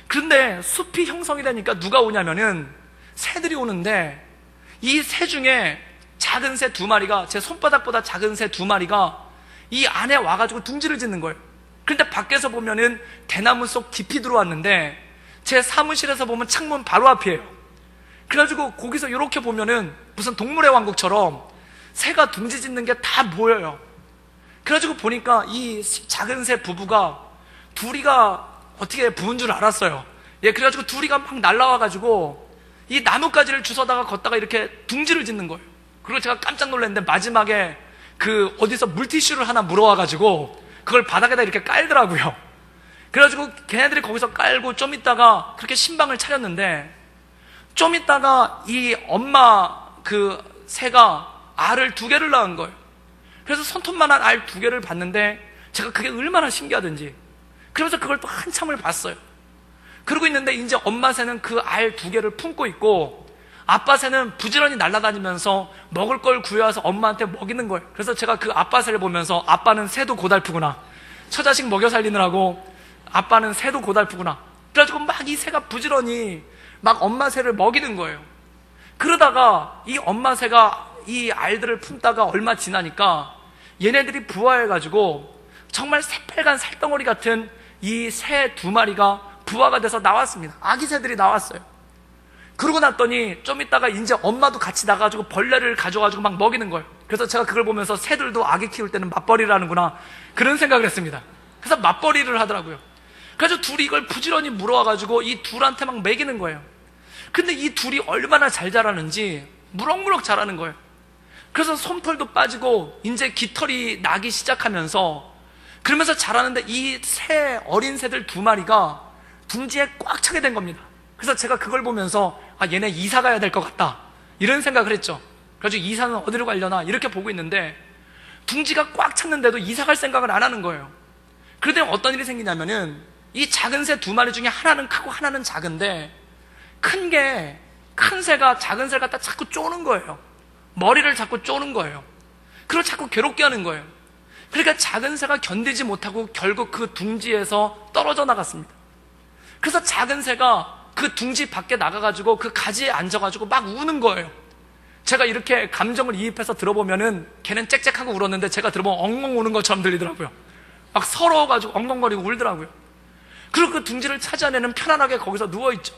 그런데 숲이 형성이 되니까 누가 오냐면은 새들이 오는데, 이 새 중에 작은 새 2마리가, 제 손바닥보다 작은 새 2마리가 이 안에 와가지고 둥지를 짓는 거예요. 그런데 밖에서 보면은 대나무 속 깊이 들어왔는데 제 사무실에서 보면 창문 바로 앞이에요. 그래가지고 거기서 이렇게 보면은 무슨 동물의 왕국처럼 새가 둥지 짓는 게 다 보여요. 그래가지고 보니까 이 작은 새 부부가 둘이가 어떻게 부은 줄 알았어요. 그래가지고 둘이가 막 날라와가지고 이 나뭇가지를 주워다가 걷다가 이렇게 둥지를 짓는 거예요. 그리고 제가 깜짝 놀랐는데 마지막에 그 어디서 물티슈를 하나 물어와가지고 그걸 바닥에다 이렇게 깔더라고요. 그래가지고 걔네들이 거기서 깔고 좀 있다가 그렇게 신방을 차렸는데, 좀 있다가 이 엄마 그 새가 알을 2개를 낳은 거예요. 그래서 손톱만한 알 2개를 봤는데 제가 그게 얼마나 신기하든지, 그러면서 그걸 또 한참을 봤어요. 그러고 있는데 이제 엄마 새는 그 알 2개를 품고 있고 아빠 새는 부지런히 날아다니면서 먹을 걸 구해와서 엄마한테 먹이는 거예요. 그래서 제가 그 아빠 새를 보면서 아빠는 새도 고달프구나, 처자식 먹여 살리느라고 아빠는 새도 고달프구나. 그래가지고 막 이 새가 부지런히 막 엄마 새를 먹이는 거예요. 그러다가 이 엄마 새가 이 알들을 품다가 얼마 지나니까 얘네들이 부화해가지고 정말 새빨간 살덩어리 같은 이 새 2마리가 부화가 돼서 나왔습니다. 아기 새들이 나왔어요. 그러고 났더니 좀 있다가 이제 엄마도 같이 나가가지고 벌레를 가져가지고 막 먹이는 거예요. 그래서 제가 그걸 보면서 새들도 아기 키울 때는 맞벌이를 하는구나, 그런 생각을 했습니다. 그래서 맞벌이를 하더라고요. 그래서 둘이 이걸 부지런히 물어와가지고 이 둘한테 막 먹이는 거예요. 근데 이 둘이 얼마나 잘 자라는지 무럭무럭 자라는 거예요. 그래서 솜털도 빠지고 이제 깃털이 나기 시작하면서, 그러면서 자라는데 이 어린 새들 2마리가 둥지에 꽉 차게 된 겁니다. 그래서 제가 그걸 보면서 얘네 이사 가야 될 것 같다, 이런 생각을 했죠. 그래가지고 이사는 어디로 가려나 이렇게 보고 있는데 둥지가 꽉 찼는데도 이사 갈 생각을 안 하는 거예요. 그런데 어떤 일이 생기냐면은 이 작은 새 2마리 중에 하나는 크고 하나는 작은데, 큰 새가 작은 새를 갖다 자꾸 쪼는 거예요. 머리를 자꾸 쪼는 거예요. 그리고 자꾸 괴롭게 하는 거예요. 그러니까 작은 새가 견디지 못하고 결국 그 둥지에서 떨어져 나갔습니다. 그래서 작은 새가 그 둥지 밖에 나가가지고 그 가지에 앉아가지고 막 우는 거예요. 제가 이렇게 감정을 이입해서 들어보면은 걔는 짹짹하고 울었는데 제가 들어보면 엉엉 우는 것처럼 들리더라고요. 막 서러워가지고 엉엉거리고 울더라고요. 그리고 그 둥지를 찾아내는 편안하게 거기서 누워있죠.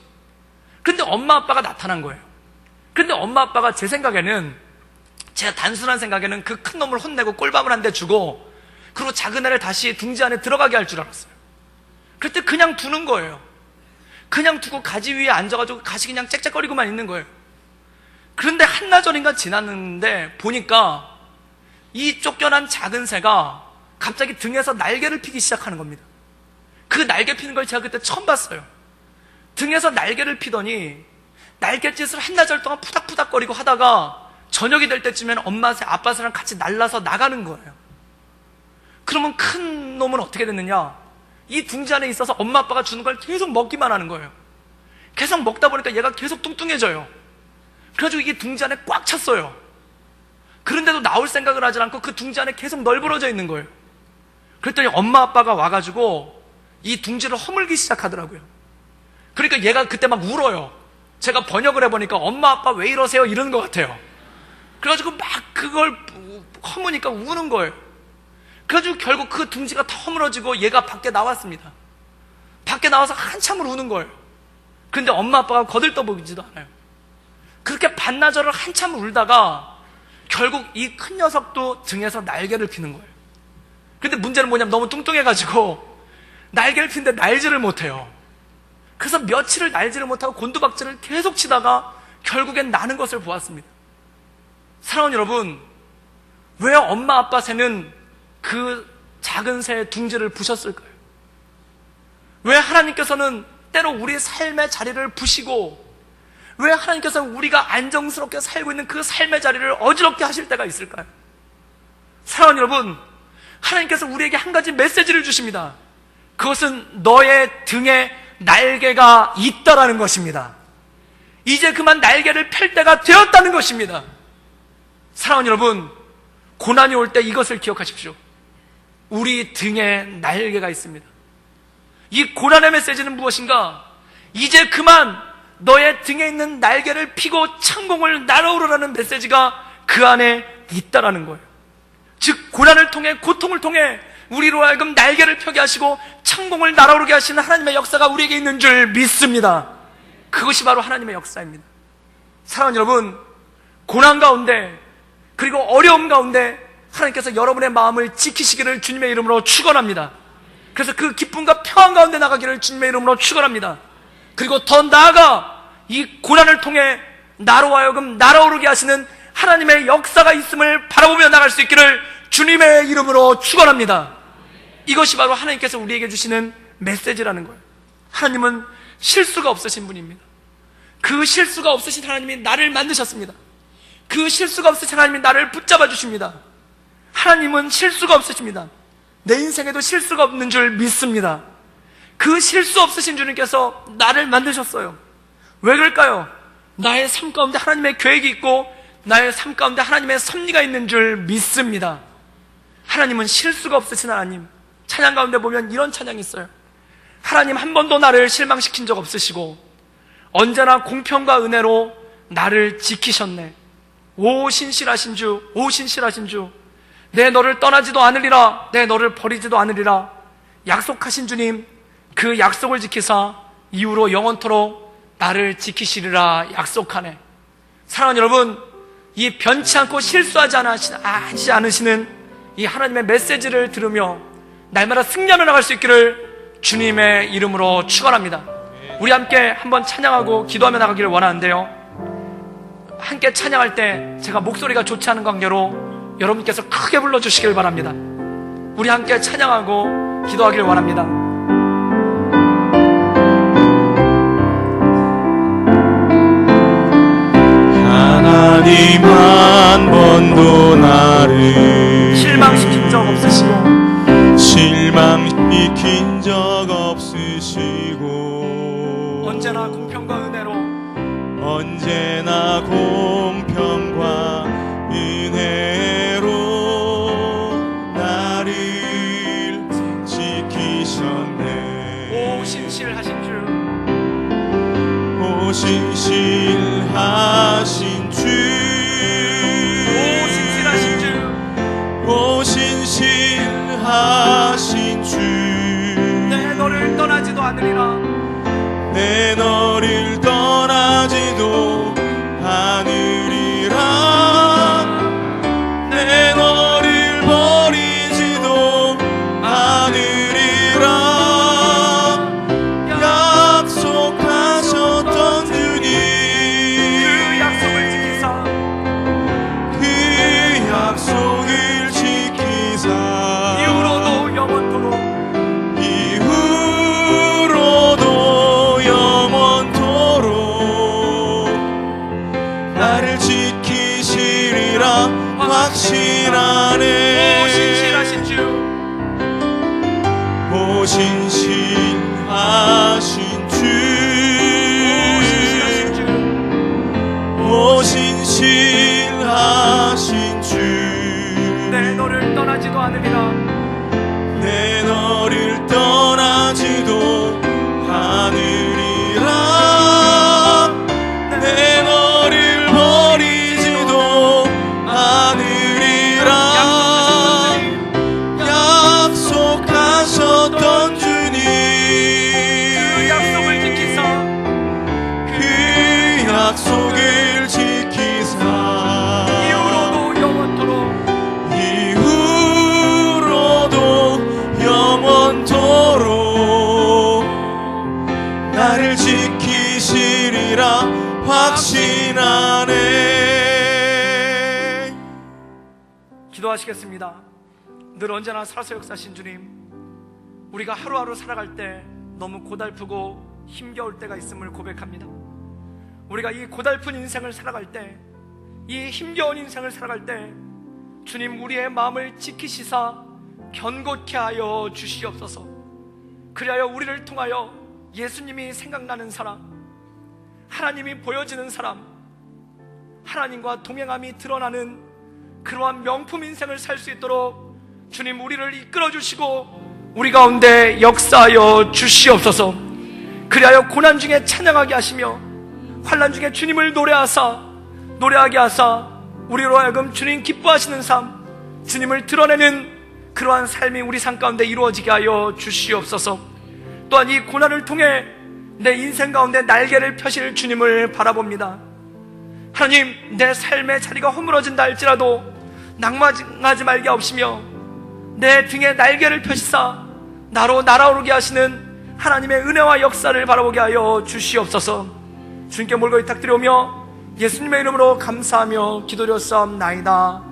근데 엄마 아빠가 나타난 거예요. 근데 엄마 아빠가 제 생각에는, 제가 단순한 생각에는 그 큰 놈을 혼내고 꼴밥을 한 대 주고 그리고 작은 애를 다시 둥지 안에 들어가게 할 줄 알았어요. 그때 그냥 두는 거예요. 그냥 두고 가지 위에 앉아가지고 가시 그냥 짹짹거리고만 있는 거예요. 그런데 한나절인가 지났는데 보니까 이 쫓겨난 작은 새가 갑자기 등에서 날개를 피기 시작하는 겁니다. 그 날개 피는 걸 제가 그때 처음 봤어요. 등에서 날개를 피더니 날갯짓을 한나절 동안 푸닥푸닥거리고 하다가 저녁이 될 때쯤엔 엄마 새, 아빠 새랑 같이 날라서 나가는 거예요. 그러면 큰 놈은 어떻게 됐느냐? 이 둥지 안에 있어서 엄마 아빠가 주는 걸 계속 먹기만 하는 거예요. 계속 먹다 보니까 얘가 계속 뚱뚱해져요. 그래가지고 이게 둥지 안에 꽉 찼어요. 그런데도 나올 생각을 하지 않고 그 둥지 안에 계속 널브러져 있는 거예요. 그랬더니 엄마 아빠가 와가지고 이 둥지를 허물기 시작하더라고요. 그러니까 얘가 그때 막 울어요. 제가 번역을 해보니까 엄마 아빠 왜 이러세요? 이러는 것 같아요. 그래가지고 막 그걸 허무니까 우는 거예요. 그래가지고 결국 그 둥지가 더 허물어지고 얘가 밖에 나왔습니다. 밖에 나와서 한참을 우는 거예요. 근데 엄마 아빠가 거들떠보지도 않아요. 그렇게 반나절을 한참 울다가 결국 이 큰 녀석도 등에서 날개를 피는 거예요. 근데 문제는 뭐냐면 너무 뚱뚱해가지고 날개를 피는데 날지를 못해요. 그래서 며칠을 날지를 못하고 곤두박질을 계속 치다가 결국엔 나는 것을 보았습니다. 사랑하는 여러분, 왜 엄마 아빠 새는 그 작은 새의 둥지를 부셨을까요? 왜 하나님께서는 때로 우리의 삶의 자리를 부시고, 왜 하나님께서 우리가 안정스럽게 살고 있는 그 삶의 자리를 어지럽게 하실 때가 있을까요? 사랑하는 여러분, 하나님께서 우리에게 한 가지 메시지를 주십니다. 그것은 너의 등에 날개가 있다라는 것입니다. 이제 그만 날개를 펼 때가 되었다는 것입니다. 사랑하는 여러분, 고난이 올 때 이것을 기억하십시오. 우리 등에 날개가 있습니다. 이 고난의 메시지는 무엇인가? 이제 그만 너의 등에 있는 날개를 펴고 창공을 날아오르라는 메시지가 그 안에 있다라는 거예요. 즉, 고난을 통해, 고통을 통해 우리로 하여금 날개를 펴게 하시고 창공을 날아오르게 하시는 하나님의 역사가 우리에게 있는 줄 믿습니다. 그것이 바로 하나님의 역사입니다. 사랑하는 여러분, 고난 가운데 그리고 어려움 가운데 하나님께서 여러분의 마음을 지키시기를 주님의 이름으로 축원합니다. 그래서 그 기쁨과 평안 가운데 나가기를 주님의 이름으로 축원합니다. 그리고 더 나아가 이 고난을 통해 나로 하여금 날아오르게 하시는 하나님의 역사가 있음을 바라보며 나갈 수 있기를 주님의 이름으로 축원합니다. 이것이 바로 하나님께서 우리에게 주시는 메시지라는 거예요. 하나님은 실수가 없으신 분입니다. 그 실수가 없으신 하나님이 나를 만드셨습니다. 그 실수가 없으신 하나님이 나를 붙잡아 주십니다. 하나님은 실수가 없으십니다. 내 인생에도 실수가 없는 줄 믿습니다. 그 실수 없으신 주님께서 나를 만드셨어요. 왜 그럴까요? 나의 삶 가운데 하나님의 계획이 있고 나의 삶 가운데 하나님의 섭리가 있는 줄 믿습니다. 하나님은 실수가 없으신 하나님. 찬양 가운데 보면 이런 찬양이 있어요. 하나님 한 번도 나를 실망시킨 적 없으시고 언제나 공평과 은혜로 나를 지키셨네. 오 신실하신 주, 오 신실하신 주, 내 너를 떠나지도 않으리라, 내 너를 버리지도 않으리라. 약속하신 주님, 그 약속을 지키사 이후로 영원토록 나를 지키시리라 약속하네. 사랑하는 여러분, 이 변치 않고 실수하지 않으시는 이 하나님의 메시지를 들으며 날마다 승리하며 나갈 수 있기를 주님의 이름으로 축원합니다. 우리 함께 한번 찬양하고 기도하며 나가기를 원하는데요, 함께 찬양할 때 제가 목소리가 좋지 않은 관계로 여러분께서 크게 불러주시길 바랍니다. 우리 함께 찬양하고 기도하기를 원합니다. 하나님 한 번도 나를 실망시킨 적 없으시고 실망시킨 적 없으시고 언제나 공평과 은혜로 언제나 공평과 은혜로 나를 지키셨네. 오 신실하신 주, 오 신실하신 주, 오 신실하신 주, 오 신실하신 주, 내 너를 떠나지도 않으리라, 내 너를 떠나지도 않으리라, 내 너를 버리지도 않으리라. 약속하셨던 주님, 그 약속을 지키사 그 약속을 지키사 이후로도 영원토록 나를 지키시리라 확신하네. 오 신실하신 주, 오 신실하신 주, 오 신실하신 주, 내 너를 떠나지도 않으리라, 내 너를 떠나지도 않으리라, 내 너를 버리지도 않으리라. 약속하셨던 주님, 그 약속을 지키사 그 약속을 지키사 이후로도 영원토록 기도하시겠습니다. 늘 언제나 살아서 역사하신 주님, 우리가 하루하루 살아갈 때 너무 고달프고 힘겨울 때가 있음을 고백합니다. 우리가 이 고달픈 인생을 살아갈 때, 이 힘겨운 인생을 살아갈 때 주님, 우리의 마음을 지키시사 견고케 하여 주시옵소서. 그리하여 우리를 통하여 예수님이 생각나는 사람, 하나님이 보여지는 사람, 하나님과 동행함이 드러나는 그러한 명품 인생을 살 수 있도록 주님, 우리를 이끌어 주시고 우리 가운데 역사하여 주시옵소서. 그리하여 고난 중에 찬양하게 하시며 환난 중에 주님을 노래하게 하사 우리로 하여금 주님 기뻐하시는 삶, 주님을 드러내는 그러한 삶이 우리 삶 가운데 이루어지게 하여 주시옵소서. 또한 이 고난을 통해 내 인생 가운데 날개를 펴실 주님을 바라봅니다. 하나님, 내 삶의 자리가 허물어진다 할지라도 낙망하지 말게 하옵시며 내 등에 날개를 펴시사 나로 날아오르게 하시는 하나님의 은혜와 역사를 바라보게 하여 주시옵소서. 주님께 몰고 부탁드리오며 예수님의 이름으로 감사하며 기도드렸사옵나이다.